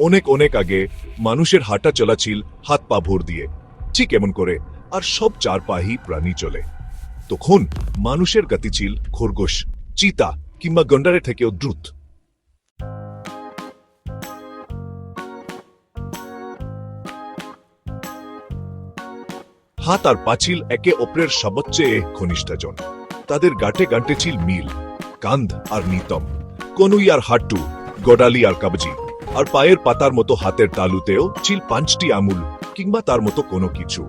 অনেক অনেক আগে মানুষের হাঁটা চলা ছিল হাত পা ভর দিয়ে, ঠিক এমন করে, আর সব চারপাহি প্রাণী চলে। তখন মানুষের গতি ছিল খরগোশ, চিতা কিংবা গন্ডারের থেকেও দ্রুত। হাত আর পা ছিল একে অপরের সবচেয়ে ঘনিষ্ঠজন। তাদের গাঁটে গাঁটে ছিল মিল, কান্ধ আর নিতম, কনুই আর হাঁটু, গডালি আর কাবজি, আর পায়ের পাতার মতো হাতের তালুতেও ছিল 5টি আঙুল কিংবা তার মতো কোনো কিছু।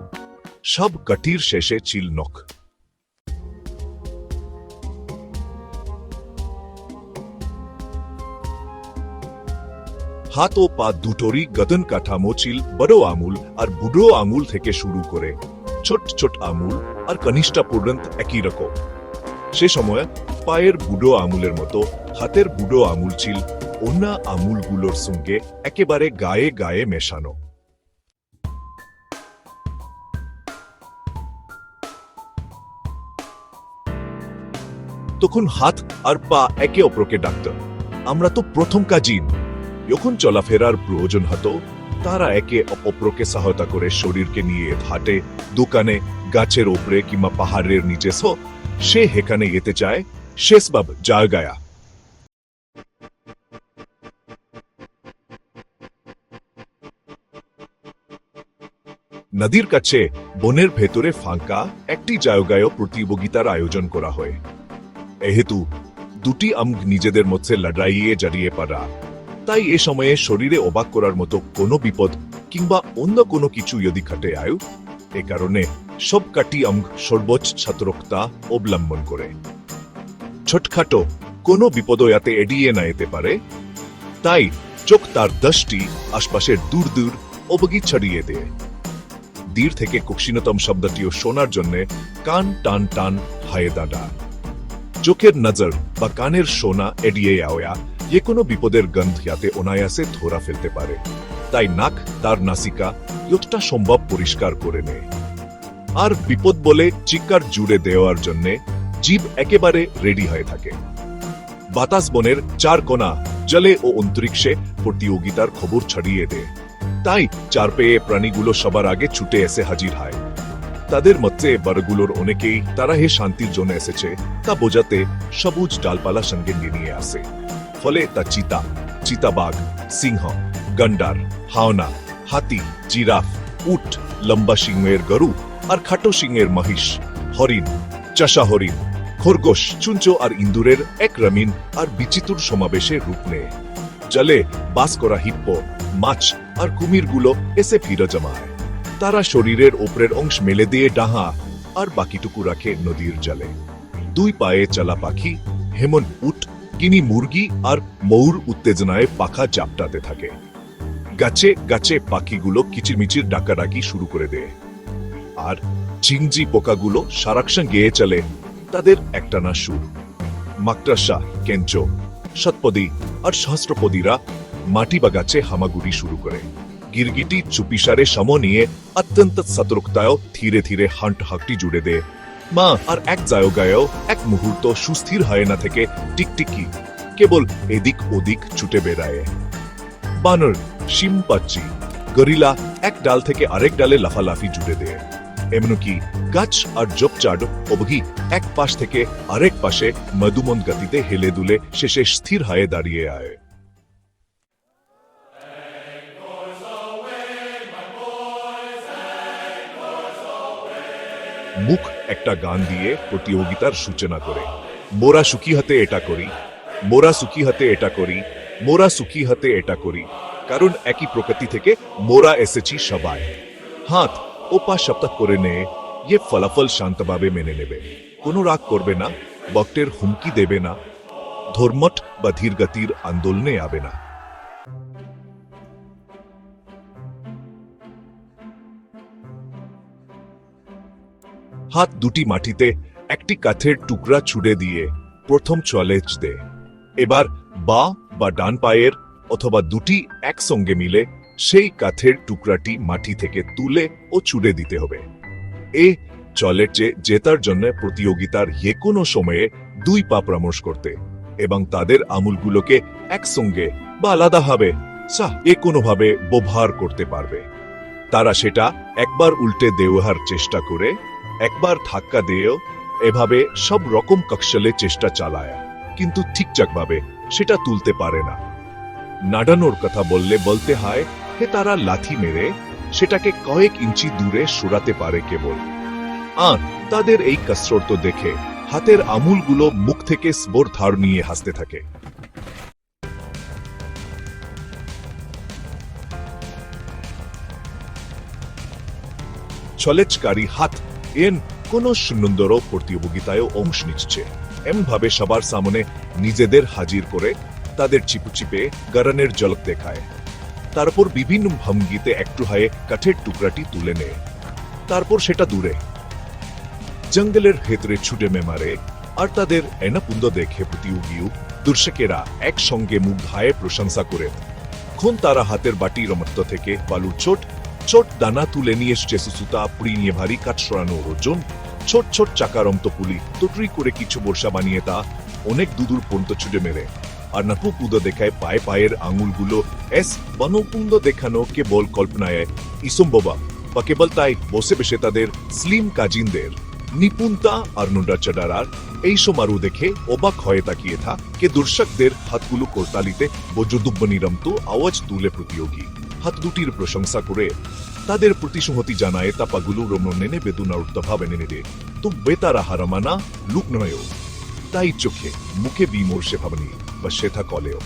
সব কাঠির শেষে ছিল নখ। হাত ও পা দুটোরই গঠন কাঠামো ছিল বড় আঙুল আর বুড়ো আঙুল থেকে শুরু করে ছোট ছোট আঙুল আর কনিষ্ঠ পর্যন্ত একই রকম। সে সময় পায়ের বুড়ো আঙুলের মতো হাতের বুড়ো আঙুল ছিল অন্য আঙুলগুলোর সঙ্গে একেবারে গায়ে গায়ে মেশানো। তখন হাত আর পা একে অপরকে ডাকত, আমরা তো প্রথম কাজিন। যখন চলাফেরার প্রয়োজন হতো, তারা একে অপরকে সহায়তা করে শরীরকে নিয়ে হাঁটে, দোকানে, গাছের ওপরে কিংবা পাহাড়ের নিচে সে হেখানে যেতে চায়, শেষবাব জায়গায়া। নদীর কাছে বনের ভেতরে ফাঁকা একটি জায়গায় প্রতিযোগিতার আয়োজন করা হয়। এহেতু দুটি আঙ্গ নিজেদের মধ্যে লড়াইয়ে জড়িয়ে পড়া, তাই এ সময়ে শরীরে অবাক করার মতো কোনো বিপদ কিংবা অন্য কোনো কিছু যদি ঘটে আয়ু, এ কারণে সব কাটি অঙ্গ সর্বোচ্চ সতর্কতা অবলম্বন করে। ছোটখাটো কোনো বিপদ যাতে এড়িয়ে না যেতে পারে, তাই চোখ তার দৃষ্টি আশপাশের দূর দূর অবগি ছড়িয়ে দেয়। দূর থেকে কঠিনতম শব্দটিও শোনার জন্য কান টান টান হায়ে দাঁড়া। চোখের নজর বা কানের শোনা এড়িয়ে যাওয়া যে কোনো বিপদের গন্ধ যাতে অনায়াসে ধরা ফেলতে পারে, তাই নাক তার নাসিকা যতটা সম্ভব পরিষ্কার করে নেয়। আর বিপদ বলে চিৎকার জুড়ে দেওয়ার জন্য জিভ একেবারে রেডি হয়ে থাকে। বাতাস বনের চার কোণা, জলে ও অন্তরিক্ষে প্রতিযোগিতার খবর ছড়িয়ে দেয়, তাই চার পেয়ে প্রাণীগুলো সবার আগে ছুটে এসে হাজির হয়। তাদের মধ্যে বড়গুলোর অনেকেই তারা হে শান্তির জন্য এসেছে তা বোঝাতে সবুজ ডালপালা সঙ্গে নিয়ে আসে। ফলে তা চিতা, চিতাবাঘ, সিংহ, গন্ডার, হাওনা, হাতি, জিরাফ, উট, লম্বা সিংহের গরু আর খাটো সিংহের মহিষ, হরিণ, চাষা হরিণ, খরগোশ, চুঞ্চো আর ইন্দুরের এক রঙিন আর বিচিত্র সমাবেশে রূপ নেয়। জলে বাস করা হিপ্পো, মাছ আর কুমিরগুলো এসে ফিরে জমায়। তারা শরীরের ওপরের অংশ মেলে দিয়ে ডাহা আর বাকিটুকু রাখে নদীর জলে। দুই পায়ে চলা পাখি, হেমন উট, গিনি মুরগি আর ময়ূর উত্তেজনায় পাখা চাপটাতে থাকে। গাছে গাছে পাখিগুলো কিচিরমিচির ডাকাডাকি শুরু করে দেয়। আর চিংজি পোকাগুলো সারাক্ষণ গেয়ে চলে তাদের একটানা সুর। মাকড়সা, কেঞ্চো, শতপদী আর সহস্রপদীরা মাটি বা গাছে হামাগুড়ি শুরু করে। গিরগিটি চুপিসারে সম নিয়ে অত্যন্ত সতর্কতায় ধীরে ধীরে হাঁটহাঁটি জুড়ে দেয়। মা আর এক জায়গায়ও এক মুহূর্ত সুস্থির হয় না থেকে টিকটিকি কেবল এদিক ওদিক ছুটে বেড়ায়। বানর, শিম্পাঞ্জি, গরিলা এক ডাল থেকে আরেক ডালে লাফালাফি জুড়ে দেয়। এমনকি গাছ আর ঝোপঝাড় অবধি এক পাশ থেকে আরেক পাশে মধুমন গতিতে হেলে দুলে শেষে স্থির হয়ে দাঁড়িয়ে আয়। মুখ একটা গান দিয়ে প্রতিযোগিতার সূচনা করে, মোরা সুখী হাতে এটা করি, মোরা সুখী হাতে এটা করি, মোরা সুখী হাতে এটা করি, কারণ একই প্রকৃতি থেকে মোরা এসেছি সবাই। হাত ও পা সপ্তাহ করে নেয়, ये ফলাফল শান্তভাবে মেনে নেবে, কোনো রাগ করবে না, বক্তের হুমকি দেবে না, ধর্মট বা ধীরগতির আন্দোলনে আবে না। হাত দুটি মাটিতে একটি কাঠের টুকরা ছুড়ে দিয়ে প্রথম চ্যালেঞ্জ দেয়। এবার বা বা ডান পায়ের অথবা দুটি একসঙ্গে মিলে সেই কাঠের টুকরাটি মাটি থেকে তুলে ও ছুড়ে দিতে হবে। এ চ্যালেঞ্জে জেতার জন্য প্রতিযোগিতার যে কোনো সময়ে দুই পা পরামর্শ করতে এবং তাদের আঙুলগুলোকে একসঙ্গে বা আলাদাভাবে এ কোনোভাবে ব্যবহার করতে পারবে। তারা সেটা একবার উল্টে দেওয়ার চেষ্টা করে, একবার ধাক্কা দিয়েও, এভাবে সব রকম কৌশলে চেষ্টা চালায়, কিন্তু ঠিকঠাকভাবে সেটা তুলতে পারে না। নাড়ানোর কথা বলতে হয় যে তারা লাথি মেরে সেটাকে কয়েক ইঞ্চি দূরে সরাতে পারে কেবল। আর তাদের এই কসরত দেখে হাতের আঙুলগুলো মুখ থেকে স্বর ধার নিয়ে হাসতে থাকে। ছলেচকারী হাত এন কোন সুন্দর প্রতিযোগিতায় অংশ নিচ্ছে, এমনভাবে সবার সামনে নিজেদের হাজির করে তাদের চিপুচিপে গড়ানের ঝলক দেখায়। তারপর বিভিন্ন ভঙ্গিতে একটু হায়ে কাঠের টুকরাটি তুলে নেয়, তারপর সেটা দূরে জঙ্গলের ভেতরে ছুটে মারে। আর তাদের এনাপুন্দ দেখে প্রতিযোগী দর্শকেরা একসঙ্গে মুখ ধায়ে প্রশংসা করে। খন তারা হাতের বাটির মধ্য থেকে বালুর ছোট ছোট দানা তুলে নিয়ে এসছে, সুতা পুড়ি নিয়ে ভারী কাঠ সরানো ওজন, ছোট ছোট চাকারমত পুলি তটরি করে কিছু বর্ষা বানিয়ে তা অনেক দুদূর পর্যন্ত ছুটে মেরে। আর নাপুপুদ দেখায় পায়ের আঙুলগুলো বনপুন্দ দেখানো কেবল কল্পনায় ইসম্ভবা, বা কেবল তাই বসে বসে তাদের স্লিম কাজিনদের নিপুণতা আর নড়াচড়ার এই সমারু দেখে অবাক হয়ে তাকিয়ে থাকে দর্শকদের হাতগুলো করতালিতে বজ্রদুব্বনিরমতো আওয়াজ তুলে প্রতিযোগী হাত দুটির প্রশংসা করে তাদের প্রতিসংহতি জানায়। তাপাগুলো রমনেনে বেদুনা উত্তভাবে নেনে দে তো বেতারা হারামানা লুক নয়, তাই চোখে মুখে বিমর্ষে ভাবনি বা শেথা কলেও।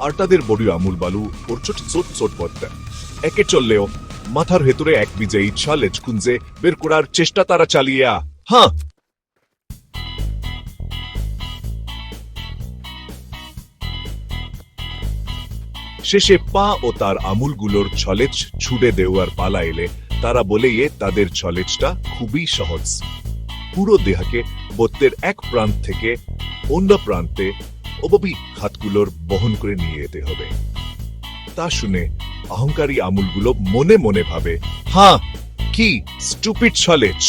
আর তাদের বড়ি আমুল বালু ওর ছোট ছোট ছোট পথটা একে চললেও মাথার ভেতরে এক বিজয়ী চ্যালেঞ্জ খুঁজে বের করার চেষ্টা তারা চালিয়ে। হ্যাঁ, শেষে পা ও তার আমুলগুলোর ছলেচ ছুড়ে দেওয়ার পালা এলে তারা বলে তাদের ছলেচটা খুবই সহজ, পুরো দেহকে বত্তের এক প্রান্ত থেকে অন্য প্রান্তে অববি হাতগুলোর বহন করে নিয়ে যেতে হবে। তা শুনে অহংকারী আমুলগুলো মনে মনে ভাবে, হ্যাঁ কি স্টুপিড ছলেচ।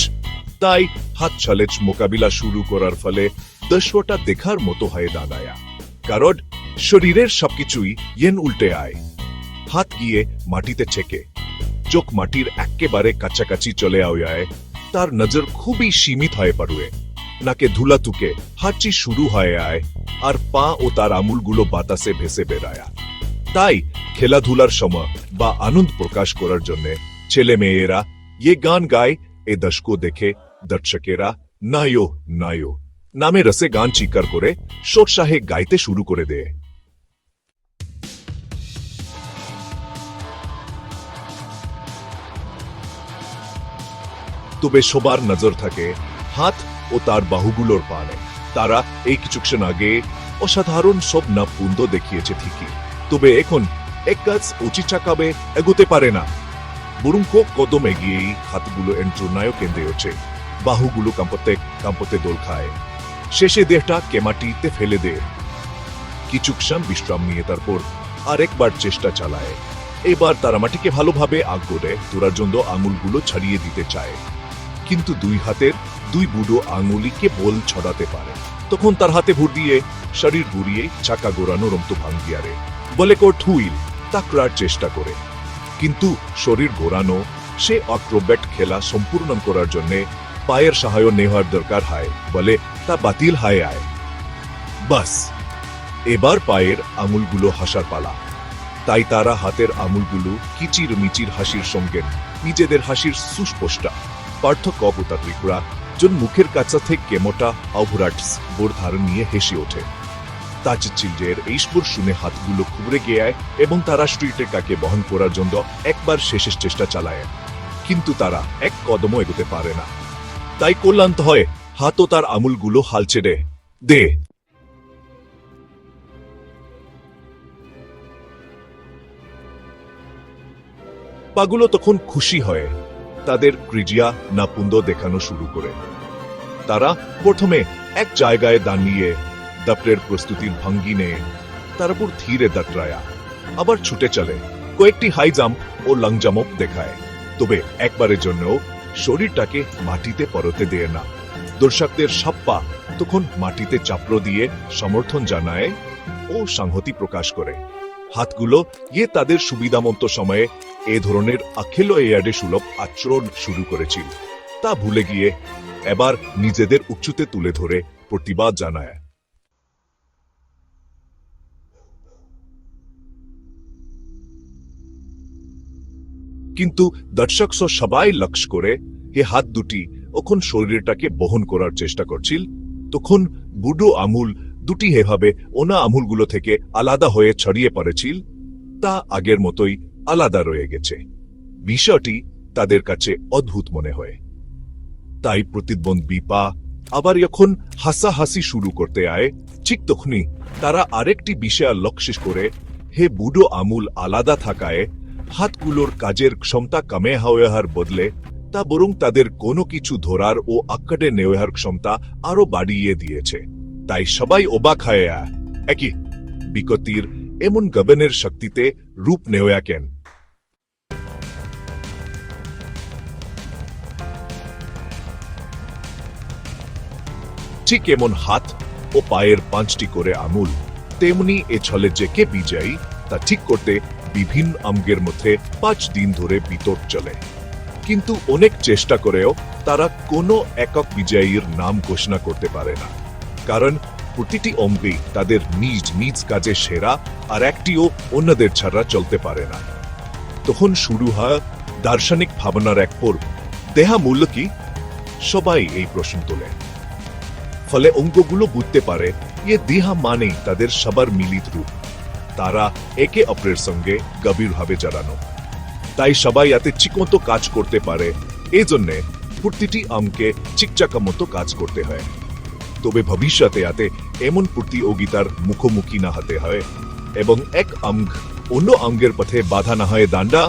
তাই হাত ছলেচ মোকাবিলা শুরু করার ফলে দর্শকটা দেখার মতো হয়ে দাঁড়ায়, কারণ শরীরের সবকিছুই ইয়েন উল্টে আয়। হাত গিয়ে মাটিতে ছেকে, চোখ মাটির একেবারে কাছাকাছি চলে আয়, তার নজর খুবই সীমিত হয়ে পড়ে, নাকে ধুলা তুকে হাঁচি শুরু হয়ে আয়, আর পা ও তার আমুলগুলো বাতাসে ভেসে বেড়ায়। তাই খেলাধুলার সময় বা আনন্দ প্রকাশ করার জন্য ছেলে মেয়েরা গান গায়। এ দর্শক দেখে দর্শকেরা নায়ো নায়ো নামে রসে গান চিৎকার করে সোৎসাহে গাইতে শুরু করে দেয়। তবে সবার নজর থাকে হাত ও তার বাহুগুলোর পানে। তারা এই কিছুক্ষণ আগে অসাধারণ সব নাপুন্দ দেখিয়েছে ঠিকই, তবে এখন এক কাজ উচিত চাকাবে এগোতে পারে না, বরং কদম এগিয়েই হাতগুলো এন্ট্রোনায়ক কেন্দ্রে হচ্ছে, বাহুগুলো কাঁপতে কাঁপতে দোল খায়। শেষে দেহটা কেমাটিতে ফেলে দেয়, কিছুক্ষণ বিশ্রাম নিয়ে তারপর আরেকবার চেষ্টা চালায়। এবার তারা মাটিকে ভালোভাবে আগড়ে তোরার জন্য আঙুলগুলো ছাড়িয়ে দিতে চায়, কিন্তু দুই হাতের দুই বুড়ো আঙুলিকে বল ছড়াতে পারে। তখন তার হাতে ভর দিয়ে শরীর ঘুরিয়ে চাকা গোড়ানো রমতো ভাঙ্গিয়ারে বলে ঠুইল তাকড়ার চেষ্টা করে, কিন্তু শরীর ঘোরানো সে অ্যাক্রোব্যাট খেলা সম্পূর্ণ করার জন্য পায়ের সাহায্য নেওয়ার দরকার হয় বলে তা বাতিল হয় আয়। বাস এবার পায়ের আঙুলগুলো হাসার পালা, তাই তারা হাতের আঙুলগুলো কিচির মিচির হাসির সঙ্গে নিজেদের হাসির সুস্পষ্ট পার্থক্য অবতাত্রিকরা জন মুখের কাছা থেকে মোটা আভরাট বোর ধারণ নিয়ে হেসে ওঠে। তাজচিলজের এই স্বর শুনে হাতগুলো খুবরে গিয়ে এবং তারা স্ট্রিটের কাকে বহন করার জন্য একবার শেষের চেষ্টা চালায়, কিন্তু তারা এক কদমও এগোতে পারে না। তাই কল্যান্ত হয় হাত ও তার আঙুলগুলো হাল ছেড়ে দে। পাগুলো তখন খুশি হয়, তাদের ক্রিজিয়া নাপুন্দ দেখানো শুরু করে। তারা প্রথমে এক জায়গায় দাঁড়িয়ে দাপড়ের প্রস্তুতির ভঙ্গি নেয়, তারপর ধীরে দাঁড়ায়, আবার ছুটে চলে, কয়েকটি হাই জাম্প ও লং জাম্প দেখায়, তবে একবারের জন্য শরীরটাকে মাটিতে পড়তে দেয় না। দর্শকদের সব পা তখন মাটিতে চাপড় দিয়ে সমর্থন জানায় ও সংহতি প্রকাশ করে। হাতগুলো তাদের সুবিধামতো সময়ে এ ধরনের আখেল এয়াডে সুলভ আচরণ শুরু করেছিল, তা ভুলে গিয়ে এবার নিজেদের উচ্চতে তুলে ধরে প্রতিবাদ জানায়। কিন্তু দর্শক সবাই লক্ষ্য করে হাত দুটি ওখন শরীরটাকে বহন করার চেষ্টা করছিল। তখন বুড়ো আঙুল দুটি হেভাবে ওনা আঙুলগুলো থেকে আলাদা হয়ে ছড়িয়ে পড়েছিল, তা আগের মতোই আলাদা রয়ে গেছে। বিষয়টি তাদের কাছে অদ্ভুত মনে হয়। তাই প্রতিদ্বন্দ্বী পা আবার যখন হাসাহাসি শুরু করতে আয়, ঠিক তখনই তারা আরেকটি বিষয় লক্ষ্য করে বুড়ো আঙুল আলাদা থাকায় হাতগুলোর কাজের ক্ষমতা কমে হওয়ার বদলে তা বরং তাদের কোনো কিছু ধরার ও আঁকড়ে নেওয়ার ক্ষমতা আরো বাড়িয়ে দিয়েছে। তাই সবাই অবাক হয়, একই বিকতির এমন গবনের শক্তিতে রূপ নেওয়া কেন। ঠিক এমন হাত ও পায়ের 5টি করে আঙুল, তেমনি এ ছলে যে কে বিজয়ী তা ঠিক করতে বিভিন্ন অঙ্গের মধ্যে 5 দিন ধরে বিতর্ক চলে। কিন্তু অনেক চেষ্টা করেও তারা কোনো একক বিজয়ীর নাম ঘোষণা করতে পারে না, কারণ প্রতিটি অঙ্গেই তাদের নিজ নিজ কাজে সেরা, আর একটিও অন্যদের ছাড়া চলতে পারে না। তখন শুরু হয় দার্শনিক ভাবনার এক পর্ব, দেহা মূল্য কি? সবাই এই প্রশ্ন তোলে। ফলে অঙ্গগুলো বুঝতে পারে দেহা মানেই তাদের সবার মিলিত রূপ, তারা একে অপরের সঙ্গে গভীরভাবে জড়ানো। তাই সবাই এতে ঠিকমতো কাজ করতে পারে, এজন্যে প্রতিটি অঙ্গকে ঠিকঠাক মতো কাজ করতে হয়। তবে ভবিষ্যতে এতে এমন প্রতিযোগিতার মুখোমুখি না হতে হয় এবং এক অঙ্গ অন্য অঙ্গের পথে বাধা না হয় দান্ডা।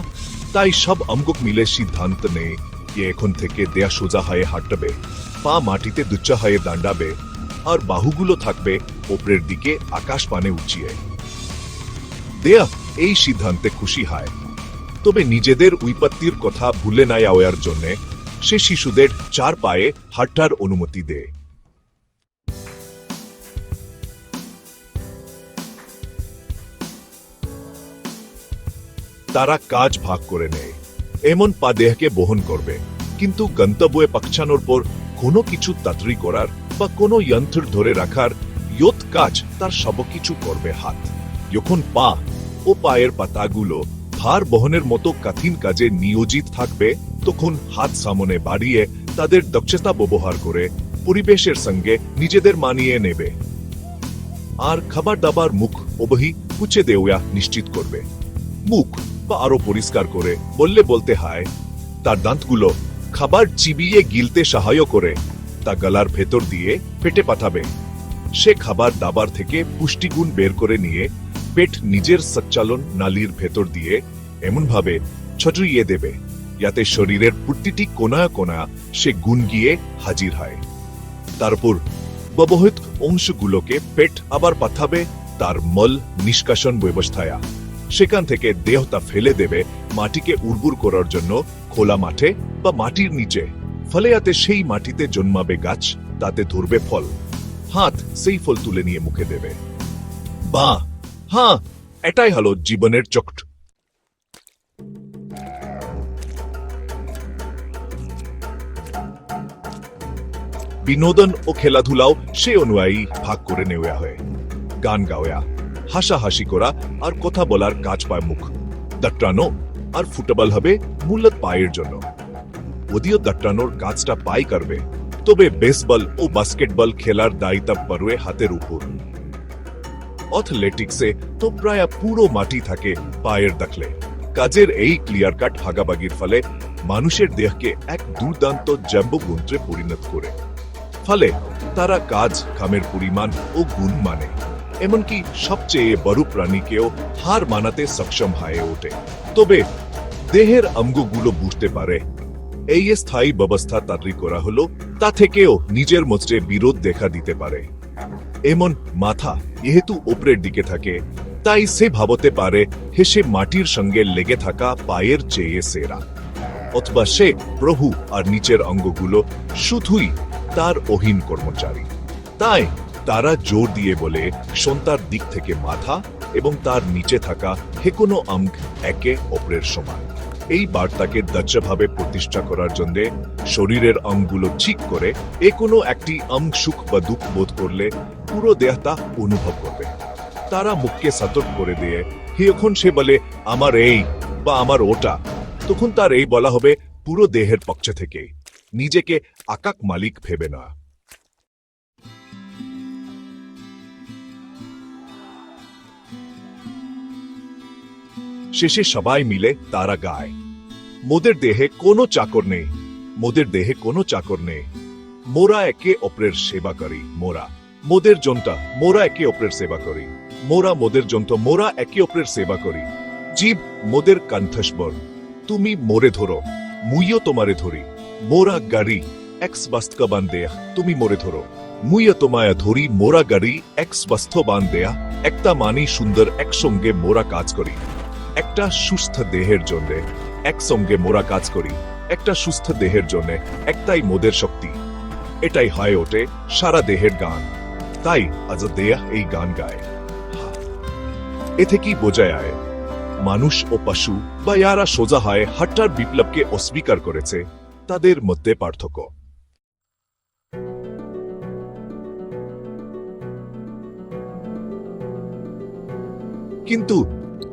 তাই সব অঙ্গ মিলে সিদ্ধান্ত নেয় এখন থেকে দেয়া সোজা হয়ে হাঁটবে, পা মাটিতে দুচ্চা হয়ে দাঁড়াবে, আর বাহুগুলো থাকবে ওপরের দিকে আকাশ পানে উঁচিয়ে। দেয়া এই সিদ্ধান্তে খুশি হয়, তবে নিজেদের উৎপত্তির কথা ভুলে না যাওয়ার জন্য সে শিশুদের 4 পায়ে হাঁটার অনুমতি দেয়। তারা কাজ ভাগ করে নেয়, এমন পা দেহকে বহন করবে, কিন্তু গন্তব্যে পৌঁছানোর পর কোনো কিছু তাড়াতাড়ি করার বা কোনো যন্ত্র ধরে রাখার কাজ তার সবকিছু করবে হাত। যখন পা ও পায়ের পাতাগুলো ভার বহনের মতো কঠিন কাজে নিয়োজিত থাকবে, তখন হাত সামনে বাড়িয়ে তাদের দক্ষতা ব্যবহার করে পরিবেশের সঙ্গে নিজেদের মানিয়ে নেবে আর খাবার দাবার মুখ অবহি পুছে দেওয়া নিশ্চিত করবে। মুখ বা আরো পরিষ্কার করে বলতে হয়, তার দাঁতগুলো খাবার চিবিয়ে গিলতে সাহায্য করে তা গলার ভেতর দিয়ে পেটে পাঠাবে। সে খাবার দাবার থেকে পুষ্টিগুণ বের করে নিয়ে পেট নিজের সঞ্চালন নালীর ভেতর দিয়ে এমনভাবে ছড়িয়ে দেবে যাতে শরীরের প্রতিটি কোনায় কোনায় সে গুণ গিয়ে হাজির হয়। তারপর ব্যবহৃত অংশগুলোকে পেট আবার পাঠাবে তার মল নিষ্কাশন ব্যবস্থায়। সেখান থেকে দেহটা ফেলে দেবে মাটিকে উর্বর করার জন্য খোলা মাঠে বা মাটির নিচে। ফলে যাতে সেই মাটিতে জন্মাবে গাছ, তাতে ধরবে ফল। হাত সেই ফল তুলে নিয়ে মুখে দেবে। হ্যাঁ, এটাই হলো জীবনের চক্র। বিনোদন ও খেলাধুলাও সে অনুযায়ী ভাগ করে নেওয়া হয়। গান গাওয়া, হাসাহাসি করা আর কথা বলার কাজ পায় মুখ। দাঁড়ানো আর ফুটবল হবে মূলত পায়ের জন্য। যদিও দাঁড়ানোর কাজটা পাই করবে, তবে বেসবল ও বাস্কেটবল খেলার দায়িত্ব পড়বে হাতের উপর। অ্যাথলেটিক্সে তো প্রায় পুরো মাটি থাকে পায়ের দখলে। কাজের এই ক্লিয়ার কাট ভাগাভাগির ফলে মানুষের দেহকে এক দুর্দান্ত জম্বুযন্ত্রে পরিণত করে। ফলে তারা কাজ কামের পরিমাণ ও গুণ মানে, এমনকি সবচেয়ে বড় প্রাণীকেও হার মানাতে সক্ষম হয়ে ওঠে। তবে দেহের অঙ্গগুলো বুঝতে পারে এই স্থায়ী ব্যবস্থা তৈরি করা হলো, তা থেকেও নিজের মধ্যে বিরোধ দেখা দিতে পারে। এমন মাথা যেহেতু উপরের দিকে থাকে, তাই সে ভাবতে পারে সে মাটির সঙ্গে লেগে থাকা পায়ের চেয়ে সেরা, অথবা সে প্রভু আর নিচের অঙ্গগুলো শুধুই তার অহীন কর্মচারী। তাই তারা জোর দিয়ে বলে সন্তার দিক থেকে মাথা এবং তার নিচে থাকা যে কোনো অঙ্গ একে অপরের সমান। এই বার্তাকে দৃঢ়ভাবে প্রতিষ্ঠা করার জন্য শরীরের অঙ্গগুলো ঠিক করে কোনো একটি অঙ্গ সুখ বা দুঃখ বোধ করলে পুরো দেহ তা অনুভব করবে। তারা মুখকে সতর্ক করে দিয়ে যখন সে বলে আমার এই বা আমার ওটা, তখন তার এই বলা হবে পুরো দেহের পক্ষ থেকে, নিজেকে একক মালিক ভেবে না। শেষে সবাই মিলে তারা গায়, মোদের দেহে কোনো চাকর নেই, মোদের দেহে কোনো চাকর নেই, মোরা একে অপরের সেবা করি, মোরা মোদের জনতা, মোরা একে অপরের সেবা করি, মোরা মোদের জনতা, মোরা একে অপরের সেবা করি। জীব মোদের কণ্ঠস্বর, তুমি মোরে ধরো, মুইও তোমারে ধরি, মোরা গাড়ি এক বাস্তবান দেয়া, তুমি মোরে ধরো, মুইও তোমায় ধরি, মোরা গাড়ি এক বাস্তবান দেয়া। একটা মানি সুন্দর একসঙ্গে মোরা কাজ করি, একটা সুস্থ দেহের জন্য একসঙ্গে মোরা কাজ করি, একটা সুস্থ দেহের জন্য একটাই মোদের শক্তি। এটাই হয় ওঠে সারা দেহের গান। তাই আজ দেহ এই গান গায়। এতে কি বোঝায় আয়? মানুষ ও পশু বা যারা সোজা হয় হাট্টার বিপ্লবকে অস্বীকার করেছে, তাদের মধ্যে পার্থক্য। কিন্তু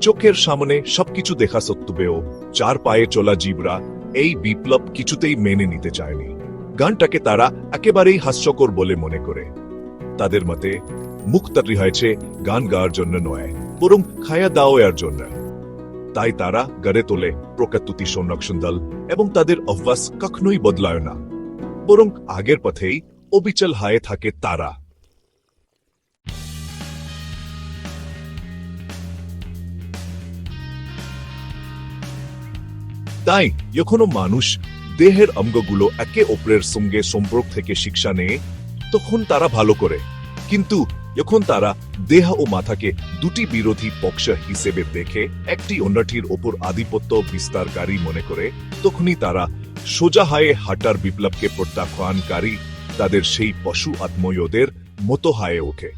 চোখের সামনে সবকিছু দেখা সত্ত্বেও চার পায়ে চলা জীবরা এই বিপ্লব কিছুতেই মেনে নিতে চায়নি। গানটাকে তারা একেবারেই হাস্যকর বলে মনে করে। তাদের মতে মুখ তৈরি হয়েছে গান গাওয়ার জন্য নয়, বরং খায়া দাওয়ার জন্য। তাই তারা গড়ে তোলে প্রকাতুতি সংরক্ষণ দল এবং তাদের অভ্যাস কখনোই বদলায় না, বরং আগের পথেই অবিচল হয়ে থাকে তারা। তাই যখন মানুষ দেহের অঙ্গগুলো একে অপরের সঙ্গে সম্পর্ক থেকে শিক্ষা নেয়, তখন তারা ভালো করে। কিন্তু যখন তারা দেহ ও মাথাকে দুটি বিরোধী পক্ষ হিসেবে দেখে একটি অন্যটির ওপর আধিপত্য বিস্তারকারী মনে করে, তখনই তারা সোজা হয়ে হাঁটার বিপ্লবকে প্রত্যাখ্যানকারী, তাদের সেই পশু আত্মীয়দের মতো হয়ে ওঠে।